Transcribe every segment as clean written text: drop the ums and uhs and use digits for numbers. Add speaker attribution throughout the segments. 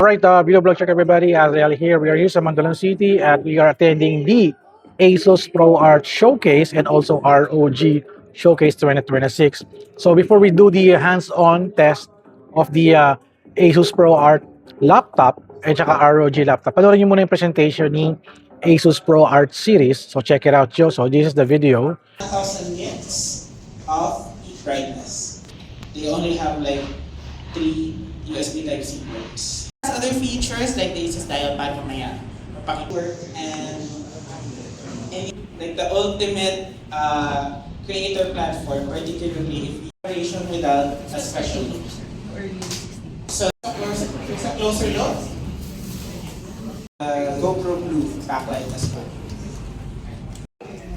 Speaker 1: Alright, video blog check everybody. Azrael here. We are here sa Mandaluyong City at we are attending the ASUS ProArt Showcase and also ROG Showcase 2026. So before we do the hands-on test of the ASUS ProArt laptop at saka ROG laptop, panoorin nyo muna yung presentation ni ASUS ProArt series. So check it out, Joe. So this is the video.
Speaker 2: 1,000 nits of peak brightness. They only have like 3 USB Type-C ports. Other features like the ASUS dial pad mamaya, work and like the ultimate creator platform, particularly if operation without a special user. So sa closer look, GoPro Blue backlight as well.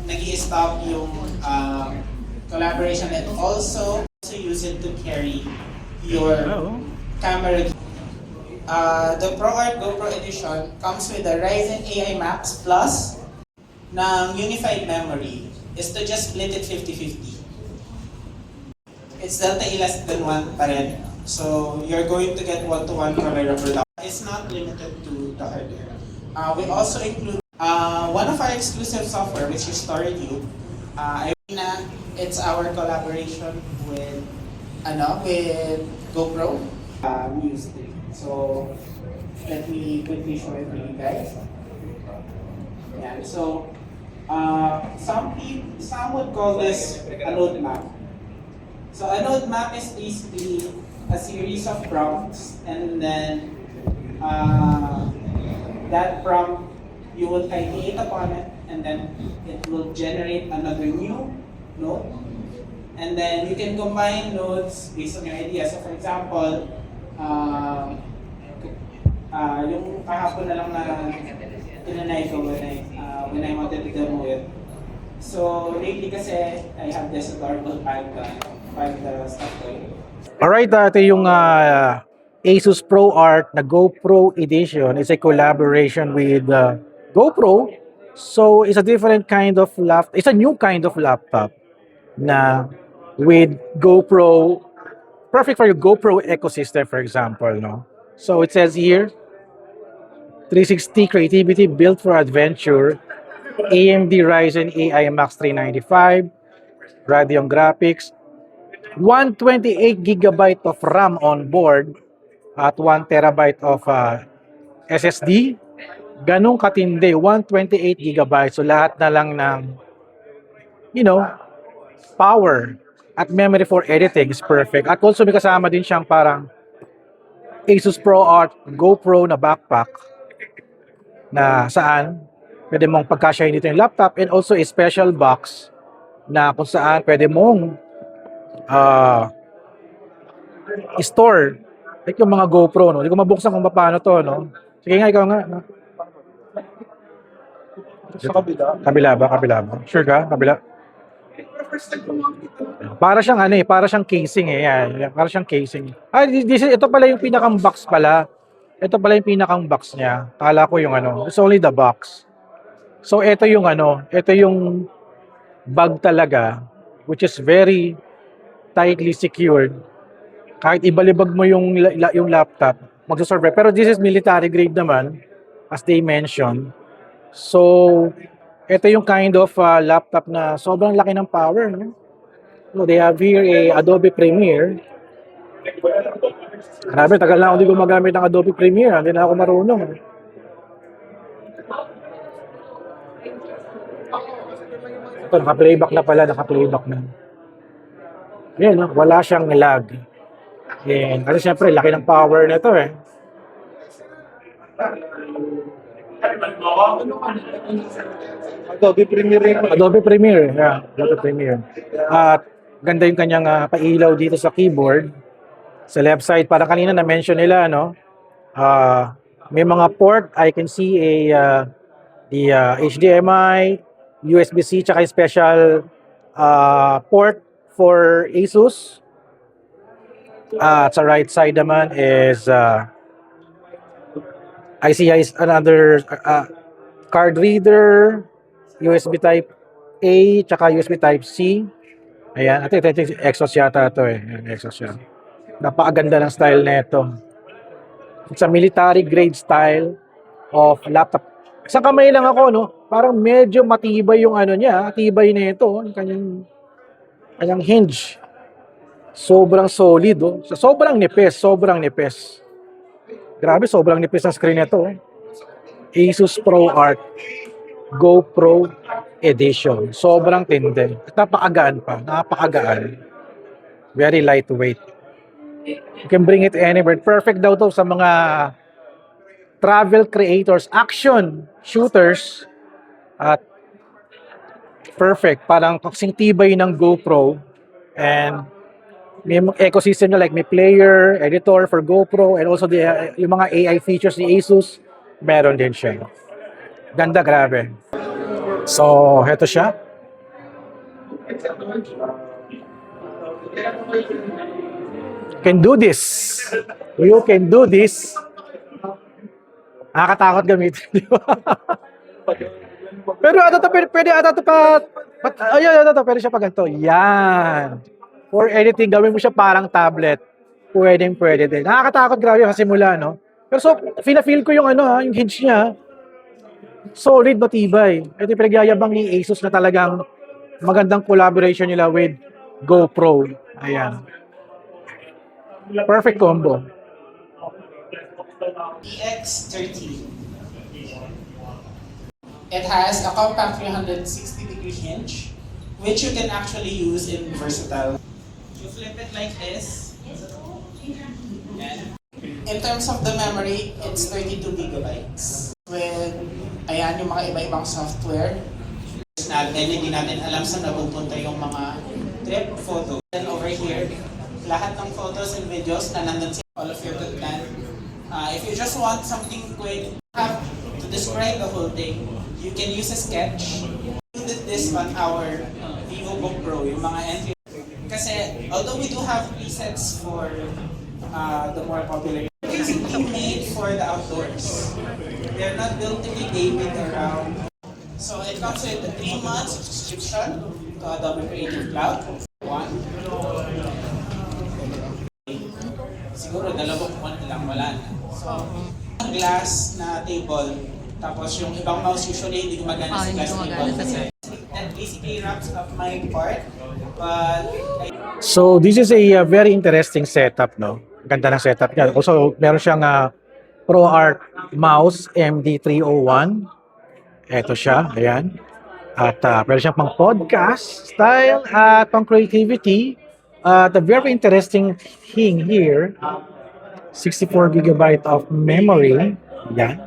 Speaker 2: Nag-i-stop yung collaboration and also use it to carry your camera. The ProArt GoPro Edition comes with the Ryzen AI Max Plus ng unified memory is to just split it 50-50. It's Delta E less than 1 pa rin. So you're going to get 1-to-1 camera production. It's not limited to the hardware. We also include one of our exclusive software which is StoryView. It's our collaboration with GoPro Music. So let me quickly show it to you guys. Yeah, so some would call this a node map. So a node map is basically a series of prompts, and then that prompt you will ideate upon it, and then it will generate another new node. And then you can combine nodes based on your idea. So for example, yung kahapon na lang na tinanay ko when I wanted to demo it. So lately kasi I have this adorable pad stuff toy.
Speaker 1: Alright, ito yung ASUS ProArt na GoPro Edition. It's a collaboration with GoPro. So it's a different kind of laptop. It's a new kind of laptop na with GoPro, perfect for your GoPro ecosystem, for example, no? So it says here, 360 creativity built for adventure, AMD Ryzen AI Max 395, Radeon graphics, 128 GB of RAM on board at 1 TB of SSD. Ganong katindi, 128 GB. So lahat na lang ng, power at memory for editing is perfect. At also may kasama din siyang parang ASUS ProArt GoPro na backpack na saan pwede mong pagkasyahin dito yung laptop, and also a special box na kung saan pwede mong store like yung mga GoPro, no? Hindi ko mabuksan kung paano to, no? Sige nga, ikaw nga, no?
Speaker 3: Sa kabila.
Speaker 1: Kabila ba? Sure ka? Kabila? Para siyang para siyang casing yan. Para siyang casing. Ito pala yung pinakang box pala. Ito pala yung pinakang box niya. Kala ko yung it's only the box. So ito yung ito yung bag talaga, which is very tightly secured. Kahit ibalibag mo yung laptop, magsusurvive. Pero this is military grade naman, as they mentioned. So ito yung kind of laptop na sobrang laki ng power, no? So they have here a Adobe Premiere. Grabe, tagal na ako hindi gumagamit ng Adobe Premiere. Hindi na ako marunong. Ito, naka-playback na pala, naka-playback na. Ayan, no? Wala siyang lag. Ayan, kasi syempre, laki ng power na ito
Speaker 3: Adobe Premiere.
Speaker 1: Adobe Premiere, yeah, Adobe Premiere. At ganda yung kanyang pailaw dito sa keyboard. Sa left side, parang kanina na-mention nila, may mga port. I can see the HDMI, USB-C, tsaka special port for ASUS. At sa right side naman is I see another card reader, USB Type A, tsaka USB Type C. Ayan, ito Exos yata ito Exos yan. Napakaganda ng style na ito. It's a military grade style of laptop. Isang kamay lang ako, no? Parang medyo matibay yung ano niya, tibay na ito, yung kanyang hinge. Sobrang solid, oh. Sobrang nipis, sobrang nipis. Grabe, sobrang nipis ng screen nito. Asus ProArt GoPro Edition. Sobrang tindi. At napakagaan pa. Napakagaan. Very lightweight. You can bring it anywhere. Perfect daw to sa mga travel creators, action shooters. At perfect. Parang kasing tibay ng GoPro. And may ecosystem niya like may player, editor for GoPro, and also yung mga AI features ni Asus, meron din siya. Ganda, grabe. So, heto siya. Can do this. You can do this. Nakakatakot gamitin. Di ba? Pero ito, pwede ito pa. Ayun, ito, pwede siya pa ganito. Yan. For editing, gawin mo siya parang tablet. Pwede din. Nakakatakot, grabe sa simula, no? Pero so, feel ko yung yung hinge niya. Solid, matibay. Ito yung pinagyayabang ni Asus na talagang magandang collaboration nila with GoPro. Ayan. Perfect combo.
Speaker 2: EX30. It has a compact 360-degree hinge, which you can actually use in versatile. You flip it like this. And in terms of the memory, it's 32 gigabytes. With, ayan, yung mga iba-ibang software. Hindi natin alam saan napupunta yung mga trip photo. And over here, lahat ng photos and videos na nandun sa all of your content. If you just want something quick, have to describe the whole thing, you can use a sketch. We did this on our VivoBook Pro, yung mga entry. Kasi although we do have presets for the more popular, it's basically made for the outdoors. They're not built to be gaming around. So it comes with a 3 months subscription to Adobe Creative Cloud. Siguro 2 buwan lang, wala na. So, glass na table, tapos yung ibang mouse usually hindi gumagana sa glass table kasi that basically wraps up my part. But
Speaker 1: So, this is a very interesting setup, no? Ganda ng setup niya. Also, meron siyang ProArt mouse MD301. Ito siya, ayan. At meron siyang pang podcast style at pang creativity. The very interesting thing here, 64 gigabyte of memory. Yan.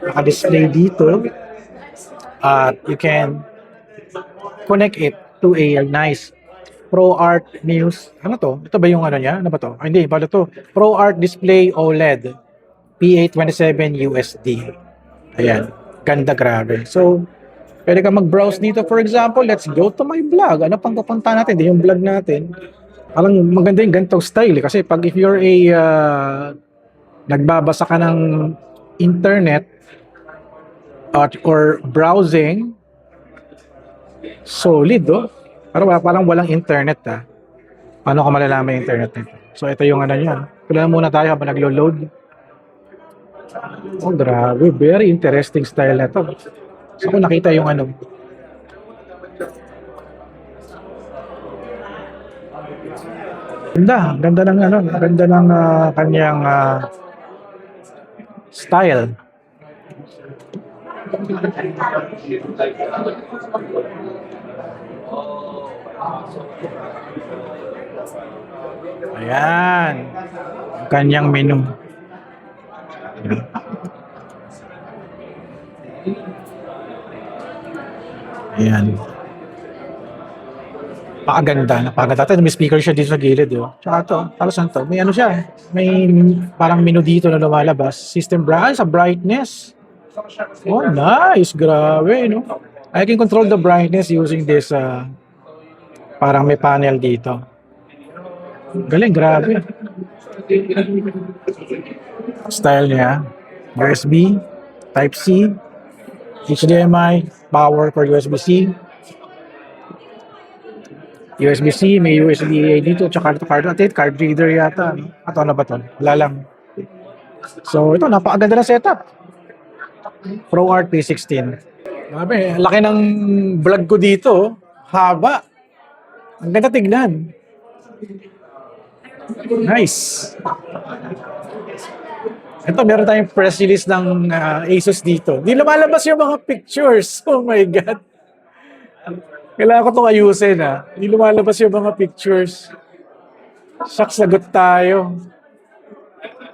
Speaker 1: Naka-display dito. At you can connect it to a nice ProArt Muse. Ano to? Ito ba yung niya? Ano ba to? Hindi, ba to? ProArt Display OLED P827 USD. Ayan. Ganda, grabe. So, pwede ka mag-browse dito. For example, let's go to my blog. Ano pang pupunta natin? Hindi yung blog natin. Parang maganda yung ganitong style. Kasi pag if you're a nagbabasa ka ng internet or browsing, solid, oh. Parang walang internet, ah. Paano ka malalaman yung internet nito? So, ito yung niya. Kailangan muna tayo habang naglo-load. Oh, grabe. Very interesting style na to. So, kung nakita yung ganda ng ganda ng kanyang style. Ayan. Ang kanyang menu. Ayan. Napakaganda. Tapos may speaker siya dito sa gilid, oh. Tsaka to, para saan to? May siya, may parang menu dito na lumalabas. System sa brightness. Oh, nice. Grabe, no? I can control the brightness using this, parang may panel dito. Galing, grabe. Style niya. USB, Type-C, HDMI, power for USB-C. USB-C, may USB-A dito, tsaka ito card reader yata. No? At ano ba ito? Wala lang. So ito, napakaganda ng setup. ProArt P16. Grabe, laki ng vlog ko dito. Haba. Ang ganda tignan. Nice. Ito, meron tayong press release ng Asus dito. Di lumalabas yung mga pictures. Oh my God. Kailangan ko itong ayusin Di lumalabas yung mga pictures. Shucks, sagot tayo.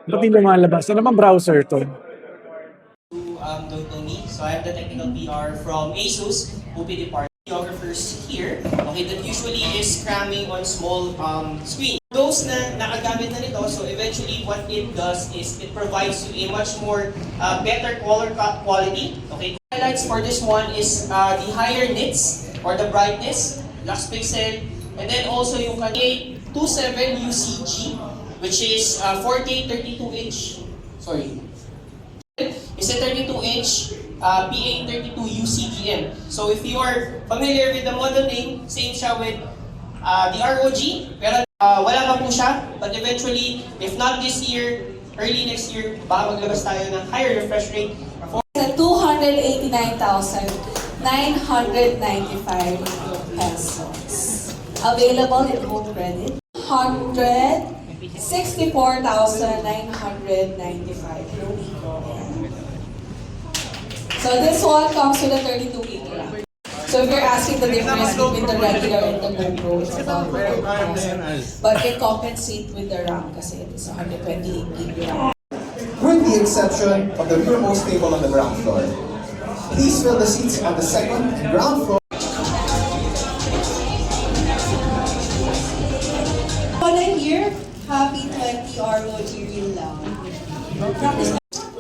Speaker 1: Ba't di lumalabas? Ano naman browser to?
Speaker 3: Don't know me. So I'm the technical PR from ASUS, OP department. Videographers here, okay, that usually is cramming on small screen. Those na nakagamit na nito, so eventually what it does is it provides you a much more better color quality. Okay, highlights for this one is the higher nits or the brightness, lux pixel, and then also yung kanya 27 UCG, which is 48 32-inch. Sorry. Is a 32-inch PA32 UCDM. So if you are familiar with the model name, same siya with the ROG, pero wala pa po siya. But eventually, if not this year, early next year, baka maglabas tayo ng higher refresh rate.
Speaker 4: Sa 289,995 pesos. Available in home credit. 164,995. So this one comes with a 32 gig RAM. So if you're asking the difference between the regular and the GoPro, it's about 4,000. But it compensates with the RAM kasi it is 128 gig RAM.
Speaker 5: With the exception of the rearmost table on the ground floor. Please fill the seats on the second and ground floor.
Speaker 4: On a year, happy 20 ROG Real Lounge.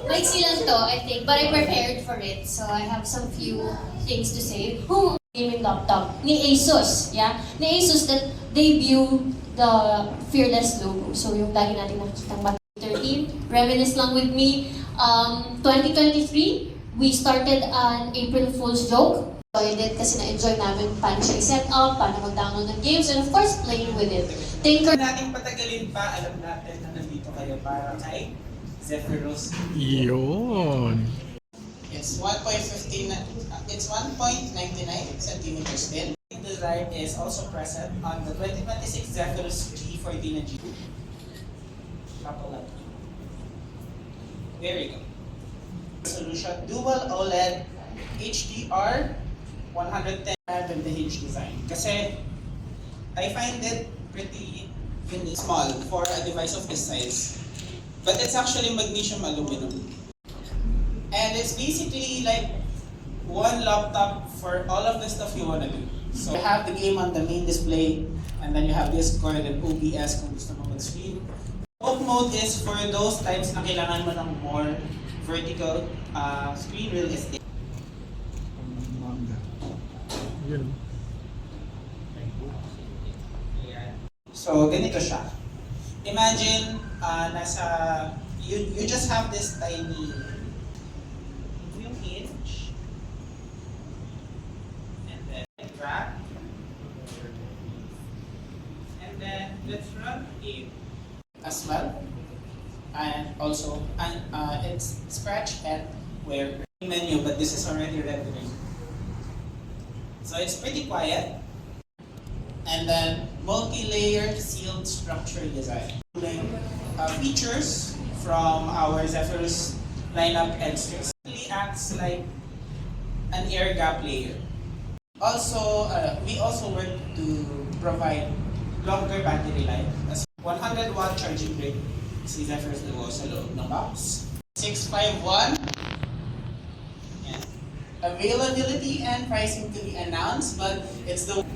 Speaker 6: Maiksi lang to, I think, but I prepared for it. So I have some few things to say. Gaming laptop ni Asus, yeah? Ni Asus that debut the Fearless logo. So yung lagi natin nakikitang 13, reminisce lang with me. 2023, we started an April Fool's joke. Enjoyed it kasi na-enjoy namin paano siya i-set up, paano mag-download ng games, and of course, playing with it. Tinker
Speaker 2: Nating patagalin pa, alam natin na nandito kayo para kay Zephyrus.
Speaker 1: Yun.
Speaker 2: It's 1.15, it's 1.99 centimeters thin. The design is also present on the 2026 Zephyrus G14 and G. Couple up. There you go. Resolution dual OLED HDR 110 and the hinge design. Kasi I find it pretty unique, small for a device of this size. But it's actually magnesium aluminum. And it's basically like one laptop for all of the stuff you want to do. So you have the game on the main display, and then you have Discord and OBS kung gusto mo mag-stream. Oak mode is for those times na kailangan mo ng more vertical screen real estate. So ganito siya. Imagine you just have this tiny yung hinge, and then drag, and then let's run a as well, and also it's scratch at where menu, but this is already rendering, so it's pretty quiet. And then multi-layer sealed structure design. Features from our Zephyrus lineup and strictly acts like an air gap layer. Also, we also work to provide longer battery life. As 100-watt charging brick si Zephyrus Duo sa loob ng box. 651. Yan. Availability and pricing to be announced, but it's the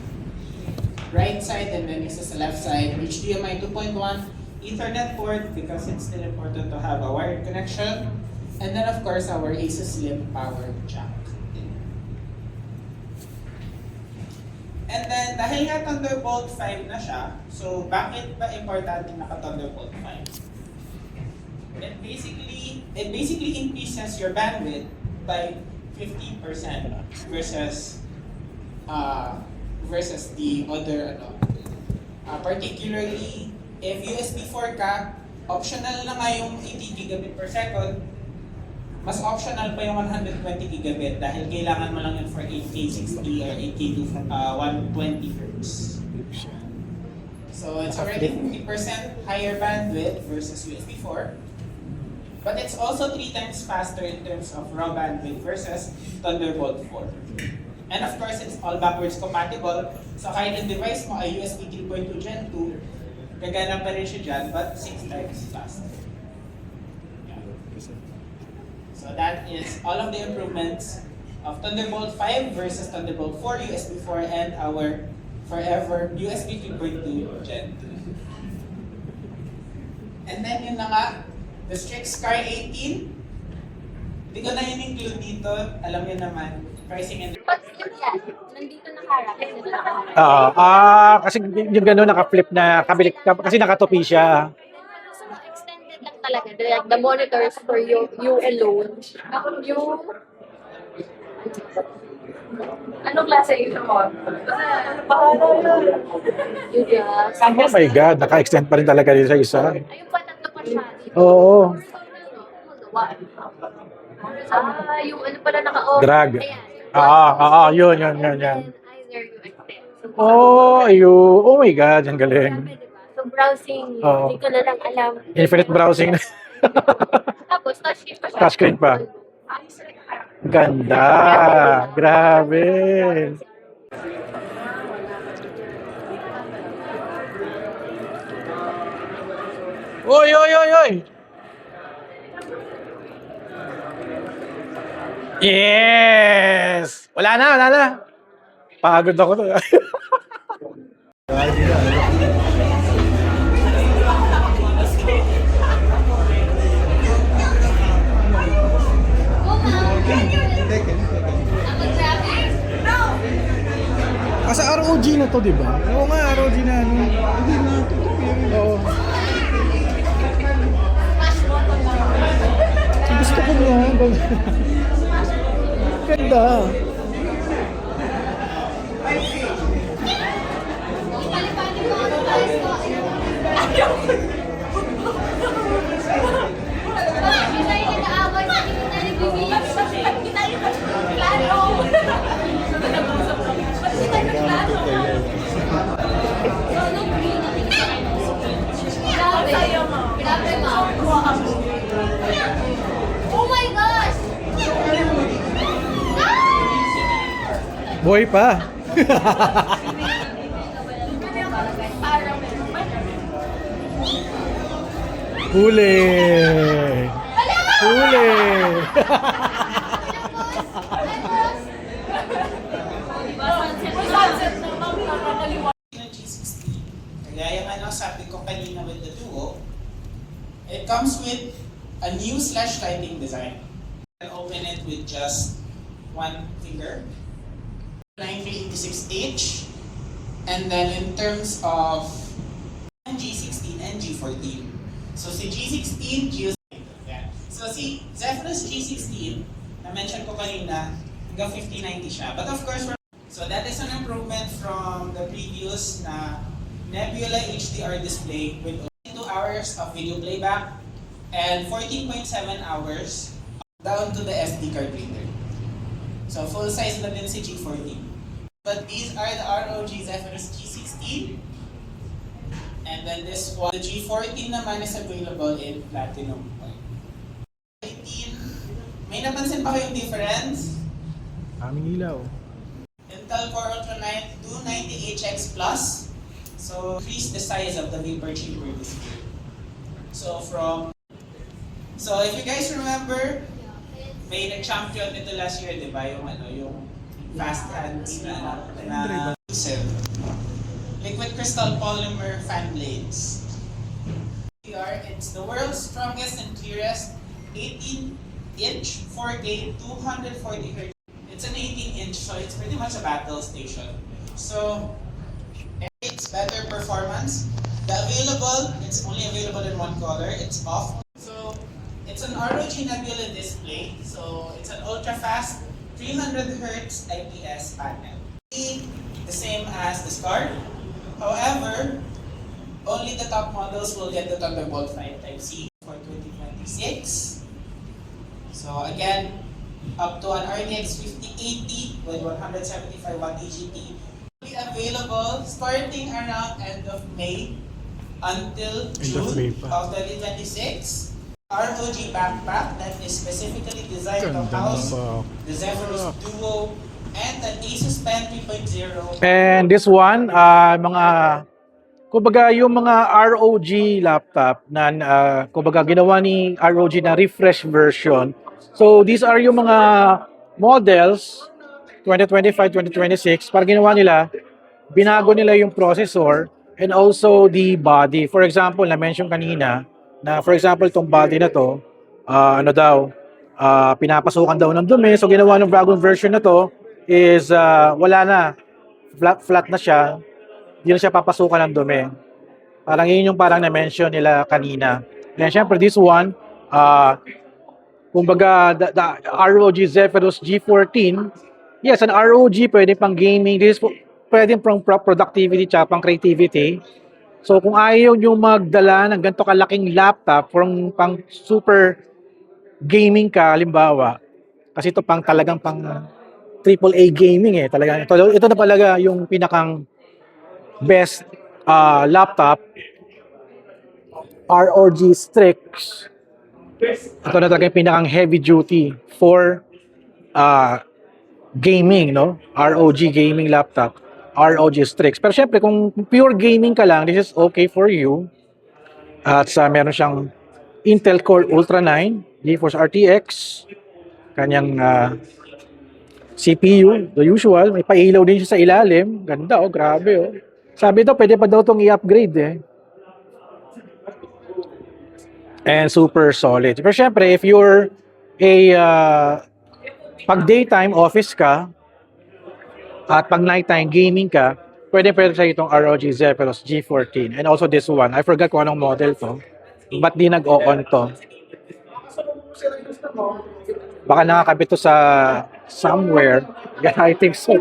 Speaker 2: right side and then this is the left side. HDMI 2.1 Ethernet port because it's still important to have a wired connection. And then of course our Asus Slim power jack. And then dahil nga Thunderbolt 5 na siya, so bakit ba importante naka Thunderbolt 5? It basically increases your bandwidth by 50% versus the other particularly if USB 4 ka, optional na nga yung 80 gigabit per second, mas optional pa yung 120 gigabit dahil kailangan mo lang yun for 8K 60 or 8K to 120 Hz. So it's already 50% higher bandwidth versus USB 4. But it's also 3 times faster in terms of raw bandwidth versus Thunderbolt 4. And of course, it's all backwards compatible. So kahit yung device mo ay USB 3.2 Gen 2, gagana pa rin siya dyan, but 6 times faster. Yeah. So that is all of the improvements of Thunderbolt 5 versus Thunderbolt 4, USB 4, and our forever USB 3.2 Gen 2. And then yun na nga, the Strix Car 18. Hindi ko na yun include dito. Alam niyo naman, pricing and...
Speaker 6: Pag yan, nandito nakaharap, nandito nakaharap.
Speaker 1: Kasi yung gano'n naka-flip na kabilik, kasi nakatupi siya.
Speaker 6: So, extended lang talaga. Like, the monitors for you alone. Yung... Anong klase yung mo? Yung just...
Speaker 1: Oh my God, naka-extend pa rin talaga rin sa isa.
Speaker 6: Ayun pa, tatlo pa siya.
Speaker 1: Oo.
Speaker 6: Yung ano pala naka-off.
Speaker 1: Drag.
Speaker 6: Ayan.
Speaker 1: Yun.
Speaker 6: Either you extend. So,
Speaker 1: Oh, ayun. Oh my God, ang galing.
Speaker 6: grabe, diba? So, browsing,
Speaker 1: Oo.
Speaker 6: hindi ko na lang alam.
Speaker 1: Infinite browsing.
Speaker 6: Tapos, touchscreen pa siya.
Speaker 1: Touchscreen pa.
Speaker 6: Ayos rin.
Speaker 1: Ganda. Grabe. Oy. Yes! Wala na. Pagod ako to. Kasi ROG na to, di ba? Oo nga, ROG na. Ano? Hindi na. Oo. Gusto ko nga. Ganda.
Speaker 6: Oh my gosh!
Speaker 1: Boy pa. Huli.
Speaker 2: Ng G60, kagaya nga ng sabi ko kanina with the Duo, it comes with a new /typing design. You can open it with just one finger. 9386H, and then in terms of G16 and G14. So si G16, yeah. So si Zephyrus G16, na-mention ko kanina, hanggang 5090 siya. But of course, so that is an improvement from the previous na Nebula HDR display with 2 hours of video playback and 14.7 hours down to the SD card reader. So full size na din si G14. But these are the ROG Zephyrus G16. And then this one, the G14 naman is available in Platinum. 18. May napansin pa kayong difference?
Speaker 1: Aming ilaw.
Speaker 2: Intel Core Ultra 290HX Plus. So increase the size of the Vapor Chamber display. So if you guys remember, may nag-champion nito last year, di ba? Yung fast hands na liquid crystal polymer fan blades. It's the world's strongest and clearest 18-inch 4K 240Hz. It's an 18-inch, so it's pretty much a battle station. So it's better performance. It's only available in one color. It's off. So it's an ROG Nebula display. So it's an ultra-fast 300Hz IPS panel. The same as the SCAR. However, Only the top models will get the Thunderbolt 5 Type-C for 2026. So again, up to an RTX 5080 with 175 watt EGT will be available starting around end of May until June of 2026. ROG backpack that is specifically designed to house the Zephyrus Duo and the Asus Pen 3.0.
Speaker 1: And this one, mga kumbaga yung mga ROG laptop na kumbaga ginawa ni ROG na refresh version. So these are yung mga models 2025, 2026 para ginawa nila, binago nila yung processor and also the body. For example, na-mention kanina na for example itong body na to, pinapasukan daw ng dumi. So ginawa ng bagong version na to is wala na, flat na siya. Hindi na siya papasukan ng dumi. Parang yun yung parang na-mention nila kanina. And syempre this one, kumbaga the ROG Zephyrus G14, yes, an ROG pwede pang gaming. This is pwede pang productivity tsaka pang creativity. So kung ayaw nyo magdala ng ganito kalaking laptop from pang super gaming ka, halimbawa, kasi ito pang talagang pang AAA gaming talaga. Ito na talaga yung pinakang best laptop, ROG Strix. Ito na talaga yung pinakang heavy duty for gaming, no? ROG gaming laptop, ROG Strix. Pero syempre, kung pure gaming ka lang, this is okay for you. At meron siyang Intel Core Ultra 9, GeForce RTX, kanyang CPU, the usual. May pailaw din siya sa ilalim. Ganda, grabe, Sabi daw, pwede pa daw itong i-upgrade, And super solid. Pero syempre, if you're pag daytime office ka, at pag nighttime gaming ka, pwede sa itong ROG Zephyrus G14. And also this one. I forgot kung anong model to. Ba't di nag-o-on to? Baka nakakabit to sa somewhere. Yeah, I think so.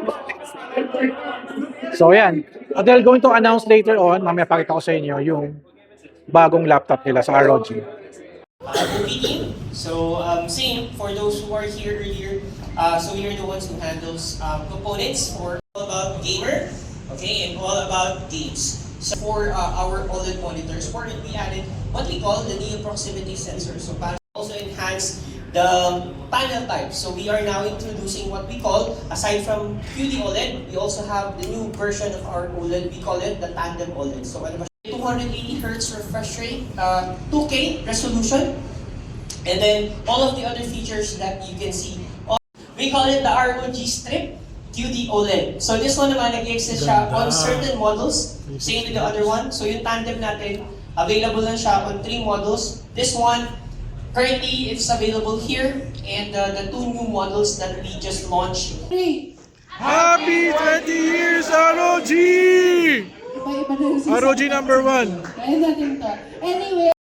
Speaker 1: So yan. They're going to announce later on, mamaya pakita ko sa inyo yung bagong laptop nila sa ROG.
Speaker 3: OPD. So same for those who are here earlier. So we are the ones who handles components for all about gamer, okay, and all about games. So for our OLED monitors, for it we added what we call the Neo Proximity Sensor. So para also enhance the panel type. So we are now introducing what we call, aside from QD OLED, we also have the new version of our OLED. We call it the Tandem OLED. So ano ba? 280 Hz refresh rate, 2K resolution, and then all of the other features that you can see. We call it the ROG Strip QD OLED. So this one naman nag-exist siya on certain models, same with the other one. So yung Tandem natin, available lang siya on 3 models. This one, currently it's available here, and the 2 new models that we just launched.
Speaker 1: Happy 20 years ROG! ROG number 1.
Speaker 4: Kaya natin to. Anyway,